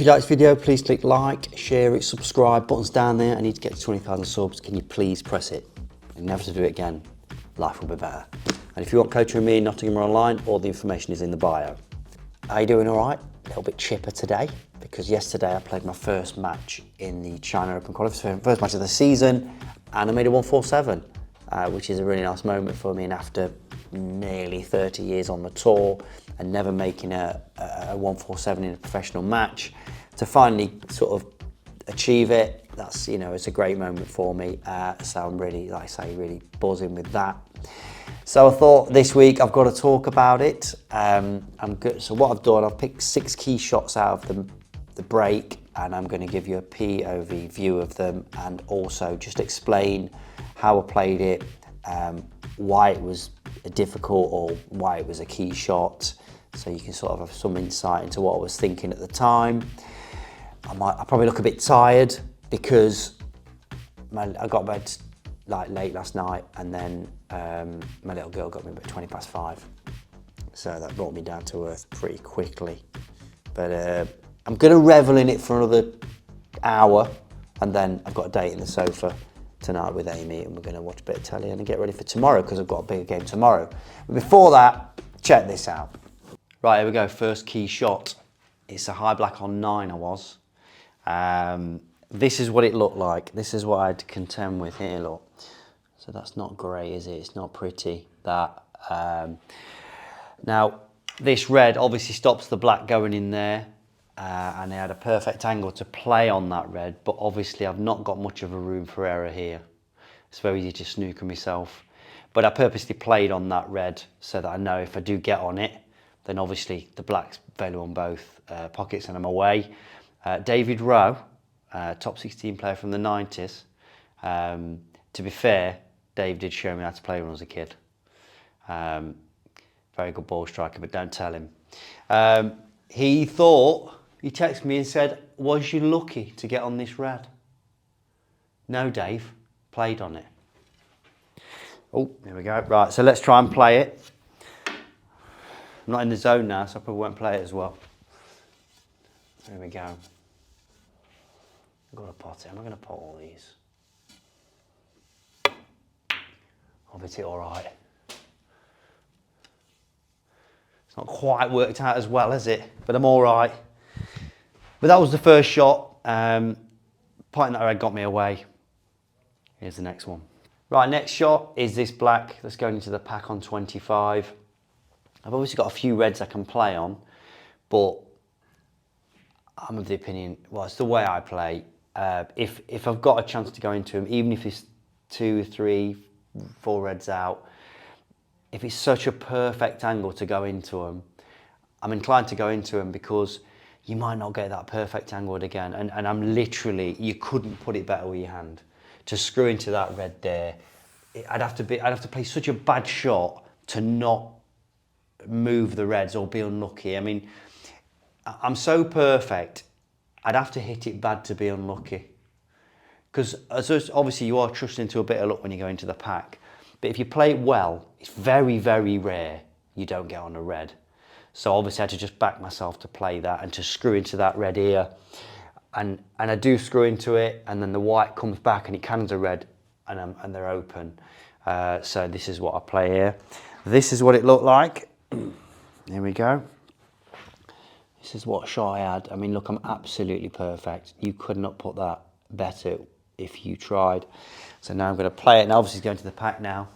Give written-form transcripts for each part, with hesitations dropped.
you like this video, please click like, share it, subscribe, buttons down there. I need to get to 20,000 subs. Can you please press it? And never to do it again. Life will be better. And if you want coaching with me in Nottingham or online, all the information is in the bio. Are you doing all right? A little bit chipper today because yesterday I played my first match in the China Open qualifiers, first match of the season, and I made a 147, which is a really nice moment for me. And after nearly 30 years on the tour and never making a 147 in a professional match, to finally sort of achieve it, that's, you know, it's a great moment for me. So I'm really, like I say, really buzzing with that. So I thought this week I've got to talk about it. I'm good. So what I've done, I've picked 6 key shots out of the break, and I'm going to give you a POV view of them and also just explain how I played it, why it was difficult or why it was a key shot, so you can sort of have some insight into what I was thinking at the time. I probably look a bit tired because I got bed like late last night, and then my little girl got me about 20 past 5, so that brought me down to earth pretty quickly. But I'm going to revel in it for another hour, and then I've got a date in the sofa tonight with Amy, and we're going to watch a bit of telly and get ready for tomorrow because I've got a bigger game tomorrow. But before that, check this out. Right, here we go, first key shot. It's a high black on 9 I was. This is what it looked like. This is what I had to contend with here, look. So that's not great, is it? It's not pretty, that. Now, this red obviously stops the black going in there, and I had a perfect angle to play on that red, but obviously I've not got much of a room for error here. It's very easy to snooker myself. But I purposely played on that red so that I know if I do get on it, then obviously the black's value on both pockets and I'm away. David Rowe, top 16 player from the 90s. To be fair, Dave did show me how to play when I was a kid. Very good ball striker, but don't tell him. He texted me and said, was you lucky to get on this red? No, Dave, played on it. Oh, there we go. Right, so let's try and play it. I'm not in the zone now, so I probably won't play it as well. There we go. I've got to pot it. I'm not going to pot all these. Obviously, all right. It's not quite worked out as well, has it? But I'm all right. But that was the first shot. Potting that red got me away. Here's the next one. Right, next shot is this black that's going into the pack on 25. I've obviously got a few reds I can play on, but I'm of the opinion, well, it's the way I play. If I've got a chance to go into them, even if it's 2, 3, 4 reds out, if it's such a perfect angle to go into them, I'm inclined to go into them because you might not get that perfect angle again. And I'm literally, you couldn't put it better with your hand. To screw into that red there, I'd have to play such a bad shot to not move the reds or be unlucky. I mean, I'm so perfect, I'd have to hit it bad to be unlucky. Because obviously you are trusting to a bit of luck when you go into the pack. But if you play it well, it's very, very rare you don't get on a red. So obviously I had to just back myself to play that and to screw into that red here. And I do screw into it, and then the white comes back and it cannons a red, and they're open. So this is what I play here. This is what it looked like. Here we go. This is what shot I had. I mean, look, I'm absolutely perfect. You could not put that better if you tried. So now I'm going to play it, and obviously it's going to the pack now.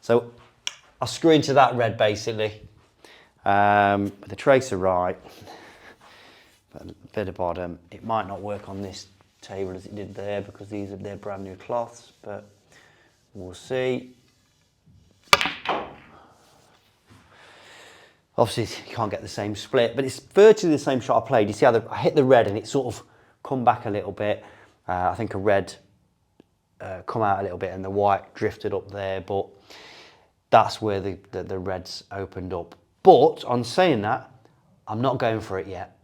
So I'll screw into that red basically. The tracer right, but a bit of bottom. It might not work on this table as it did there because they're brand new cloths, but we'll see. Obviously, you can't get the same split, but it's virtually the same shot I played. You see how I hit the red and it sort of come back a little bit. I think a red come out a little bit and the white drifted up there, but that's where the reds opened up. But on saying that, I'm not going for it yet.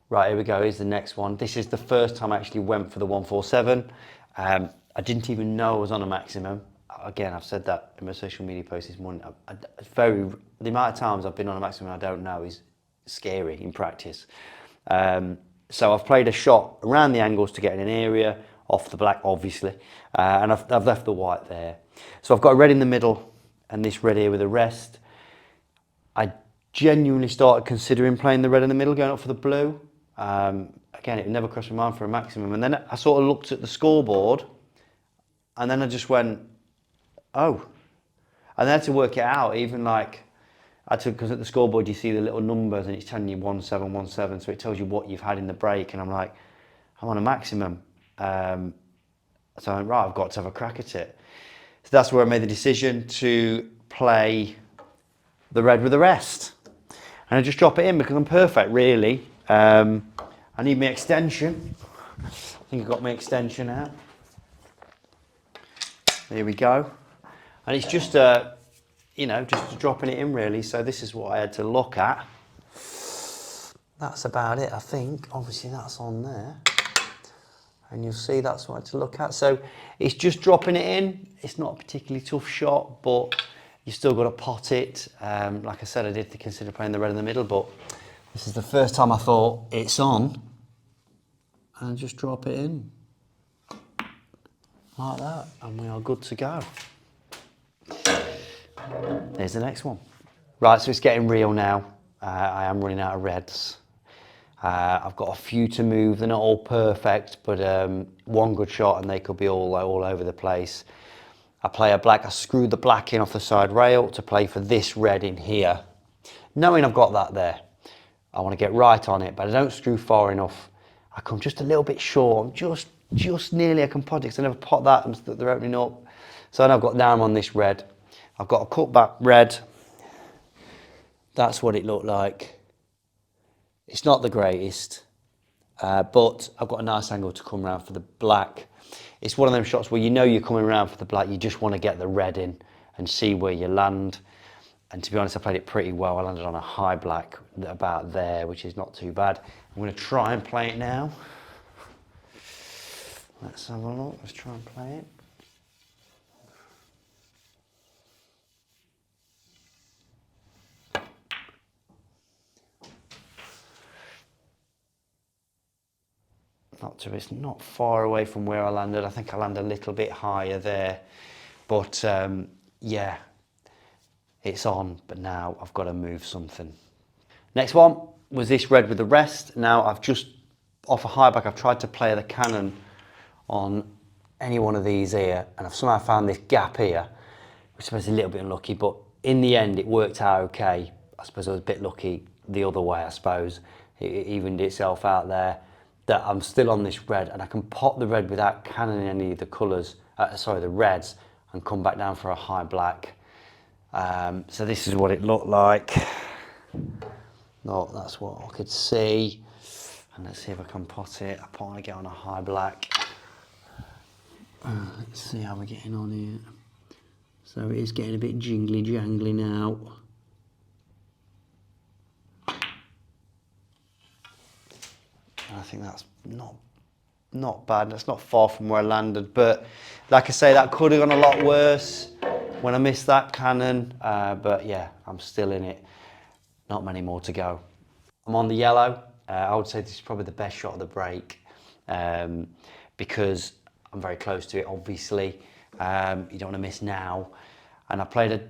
Right, here we go, here's the next one. This is the first time I actually went for the 147. I didn't even know I was on a maximum. Again, I've said that in my social media post this morning. The amount of times I've been on a maximum I don't know is scary in practice. So I've played a shot around the angles to get in an area, off the black obviously, and I've left the white there. So I've got a red in the middle and this red here with a rest. I genuinely started considering playing the red in the middle, going up for the blue. Again, it never crossed my mind for a maximum. And then I sort of looked at the scoreboard and then I just went, oh. And then I had to work it out, even like, because at the scoreboard you see the little numbers and it's telling you 1717, so it tells you what you've had in the break. And I'm like, I'm on a maximum. So I went, right, I've got to have a crack at it. So that's where I made the decision to play the red with the rest. And I just drop it in because I'm perfect, really. I need my extension. I think I've got my extension out. There we go. And it's just, just dropping it in, really. So this is what I had to look at. That's about it, I think. Obviously, that's on there. And you'll see that's what I had to look at. So it's just dropping it in. It's not a particularly tough shot, but you still got to pot it. Like I said, I did consider playing the red in the middle, but this is the first time I thought it's on. And just drop it in. Like that. And we are good to go. There's the next one. Right, so it's getting real now. I am running out of reds. I've got a few to move. They're not all perfect, but one good shot and they could be all over the place. I play a black. I screw the black in off the side rail to play for this red in here. Knowing I've got that there, I want to get right on it, but I don't screw far enough. I come just a little bit short. I'm just nearly, I can pot it because I never pot that and they're opening up. So then I've got down on this red. I've got a cutback red. That's what it looked like. It's not the greatest, but I've got a nice angle to come around for the black. It's one of them shots where you know you're coming around for the black, you just want to get the red in and see where you land. And to be honest, I played it pretty well. I landed on a high black about there, which is not too bad. I'm going to try and play it now. Let's have a look. Let's try and play it. It's not far away from where I landed. I think I landed a little bit higher there. But yeah, it's on. But now I've got to move something. Next one was this red with the rest. Now I've just, off a high back, I've tried to play the cannon on any one of these here. And I've somehow found this gap here, which I suppose is a little bit unlucky. But in the end, it worked out okay. I suppose I was a bit lucky the other way, I suppose. It evened itself out there. That I'm still on this red and I can pop the red without cannoning any of the colours, the reds, and come back down for a high black. So this is what it looked like. No, that's what I could see. And let's see if I can pot it. I want to get on a high black. Let's see how we're getting on here. So it is getting a bit jingly jangly now. I think that's not bad. That's not far from where I landed, but like I say, that could have gone a lot worse when I missed that cannon. But yeah, I'm still in it. Not many more to go. I'm on the yellow. I would say this is probably the best shot of the break because I'm very close to it. Obviously, you don't want to miss now. And I played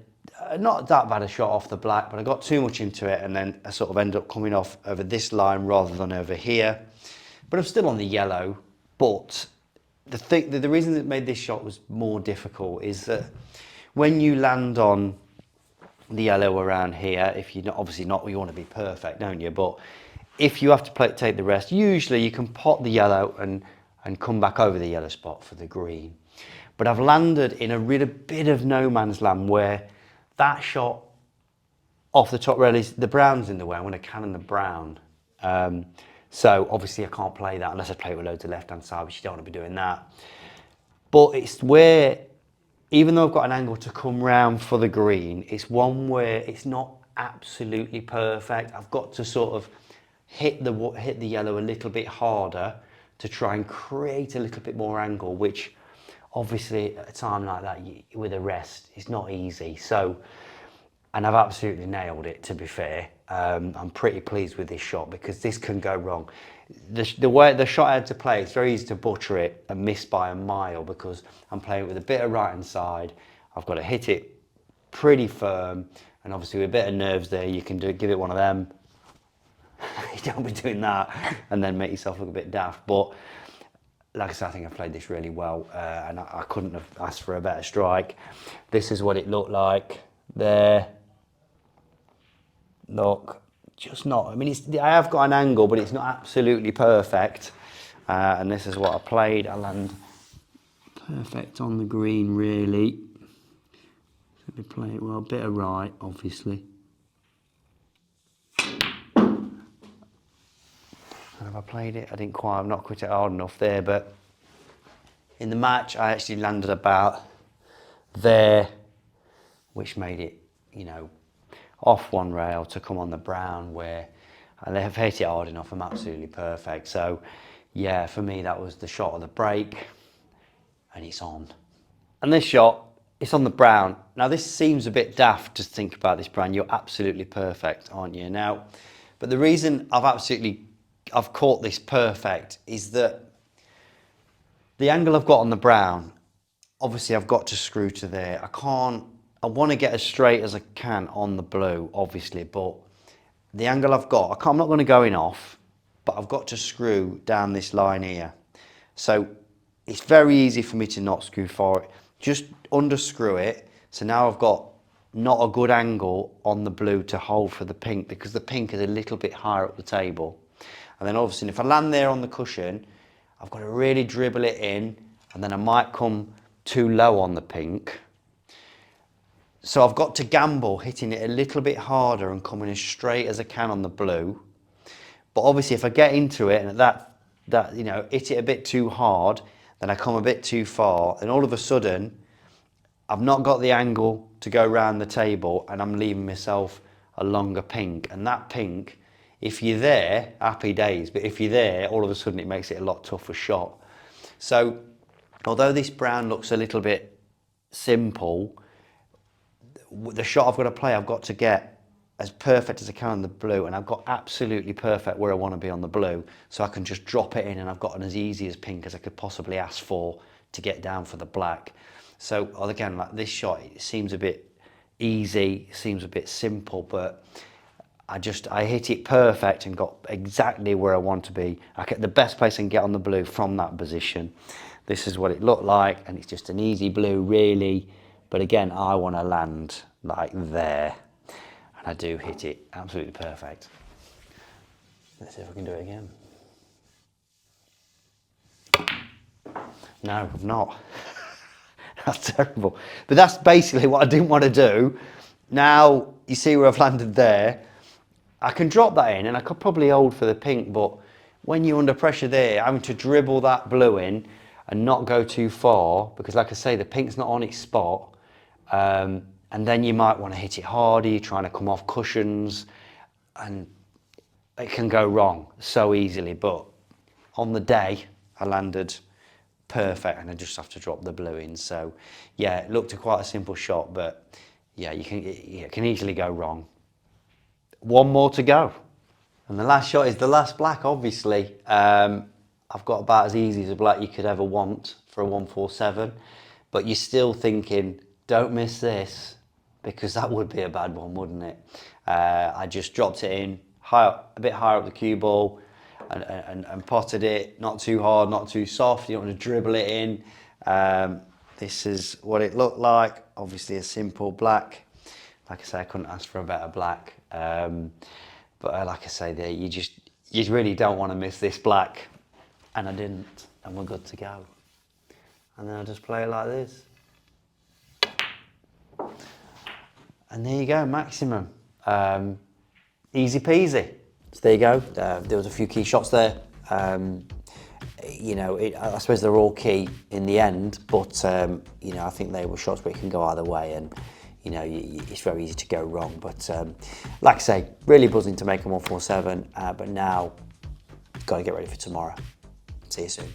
not that bad a shot off the black, but I got too much into it, and then I sort of ended up coming off over this line rather than over here. But I'm still on the yellow. But the reason that made this shot was more difficult is that when you land on the yellow around here, if you're not, obviously not, you want to be perfect, don't you? But if you have to take the rest, usually you can pot the yellow and come back over the yellow spot for the green. But I've landed in a really bit of no man's land where that shot off the top rail is the brown's in the way. I want to cannon the brown. So obviously I can't play that unless I play it with loads of left-hand side, which you don't want to be doing that. But it's where, even though I've got an angle to come round for the green, it's one where it's not absolutely perfect. I've got to sort of hit the yellow a little bit harder to try and create a little bit more angle, which obviously at a time like that with a rest is not easy. So And I've absolutely nailed it, to be fair. I'm pretty pleased with this shot because this can go wrong. The way the shot I had to play, it's very easy to butcher it and miss by a mile because I'm playing with a bit of right hand side. I've got to hit it pretty firm, and obviously with a bit of nerves there, you can give it one of them. You don't be doing that and then make yourself look a bit daft. But like I said, I think I played this really well, and I couldn't have asked for a better strike. This is what it looked like there. Look, just not. I mean, I have got an angle, but it's not absolutely perfect. And this is what I played. I land perfect on the green, really. Let me play it well. A bit of right, obviously. And have I played it? I didn't quite. I've not quite it hard enough there, but in the match, I actually landed about there, which made it, you know, off one rail to come on the brown where I have hit it hard enough. I'm absolutely perfect. So yeah, for me that was the shot of the break, and it's on. And this shot, it's on the brown. Now this seems a bit daft to think about this brown. You're absolutely perfect, aren't you? Now, but the reason I've caught this perfect is that the angle I've got on the brown, obviously I've got to screw to there. I want to get as straight as I can on the blue, obviously, but the angle I've got, I'm not going to go in off, but I've got to screw down this line here. So it's very easy for me to not screw for it. Just underscrew it. So now I've got not a good angle on the blue to hold for the pink, because the pink is a little bit higher up the table. And then obviously if I land there on the cushion, I've got to really dribble it in, and then I might come too low on the pink. So I've got to gamble hitting it a little bit harder and coming as straight as I can on the blue. But obviously if I get into it and that you know, hit it a bit too hard, then I come a bit too far, and all of a sudden I've not got the angle to go around the table, and I'm leaving myself a longer pink. And that pink, if you're there, happy days, but if you're there, all of a sudden it makes it a lot tougher shot. So although this brown looks a little bit simple, the shot I've got to play, I've got to get as perfect as I can on the blue, and I've got absolutely perfect where I want to be on the blue, so I can just drop it in, and I've got an as easy as pink as I could possibly ask for to get down for the black. So again, like this shot, it seems a bit easy, seems a bit simple, but I hit it perfect and got exactly where I want to be. I get the best place I can get on the blue from that position. This is what it looked like, and it's just an easy blue, really. But again, I want to land like there, and I do hit it absolutely perfect. Let's see if I can do it again. No, I've not. That's terrible. But that's basically what I didn't want to do. Now, you see where I've landed there. I can drop that in, and I could probably hold for the pink, but when you're under pressure there, having to dribble that blue in and not go too far, because like I say, the pink's not on its spot, and then you might want to hit it harder, you're trying to come off cushions, and it can go wrong so easily. But on the day, I landed perfect, and I just have to drop the blue in. So yeah, it looked quite a simple shot, but yeah, it can easily go wrong. One more to go, and the last shot is the last black, obviously. I've got about as easy as a black you could ever want for a 147, but you're still thinking, don't miss this, because that would be a bad one, wouldn't it? I just dropped it in a bit higher up the cue ball, and potted it, not too hard, not too soft. You don't want to dribble it in. This is what it looked like. Obviously a simple black. Like I say, I couldn't ask for a better black. But like I say, there you really don't want to miss this black, and I didn't, and we're good to go. And then I just play it like this. And there you go, maximum. Easy peasy. So there you go. There was a few key shots there. You know, I suppose they're all key in the end, but you know, I think they were shots where it can go either way, and you know, it's very easy to go wrong. But like I say, really buzzing to make a 147, but now got to get ready for tomorrow. See you soon.